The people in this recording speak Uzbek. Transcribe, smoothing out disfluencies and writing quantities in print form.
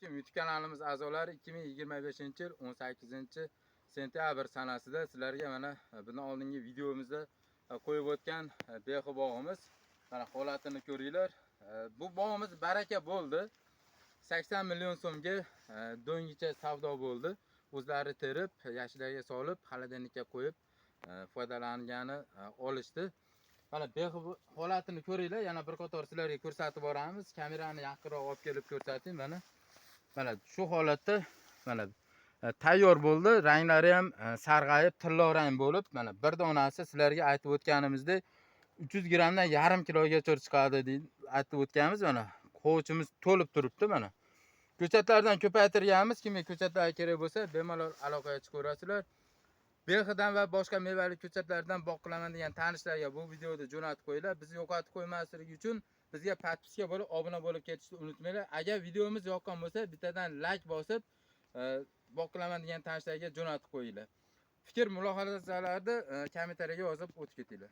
YouTube kanalimiz a'zolari 2025-yil 18-sentyabr sanasida sizlarga mana bundan oldingi videomizda qo'yib o'tgan behi bog'imiz mana holatini ko'ringlar. Bu bog'imiz baraka bo'ldi. 80 million so'mga do'ngicha savdo bo'ldi. O'zlari terib, yashillarga solib, xolodilnikka qo'yib foydalangani olishdi. Mana behi holatini ko'ringlar. Yana bir qator sizlarga ko'rsatib boramiz. Kamerani yaqinroq olib kelib ko'rsating mana. Mana shu holatda mana tayyor bo'ldi. Ranglari ham sarg'ayib, tilla rang bo'lib, mana bir donasi sizlarga aytib o'tganimizdek 300 grammdan yarim kilogacha chiqadi deb aytib o'tganmiz. Mana qo'chimiz to'lib turibdi mana. Ko'chatlardan ko'paytirganmiz. Kimga ko'chatlar kerak bo'lsa, bemalol aloqaga chiqaverasizlar. Behidan va boshqa mevali ko'chatlardan boqilaman degan tanishlarga bu videoni jo'natib qo'yinglar. Bizni yo'qotib qo'ymasligi uchun bizga podpiska bo'lib, obuna bo'lib ketishni unutmanglar. Agar videomiz yoqqan bo'lsa, bittadan like bosib, boqilaman degan tanishlarga jo'natib qo'yinglar. Fikr mulohazalarni kommentariyaga yozib o'tib ketinglar.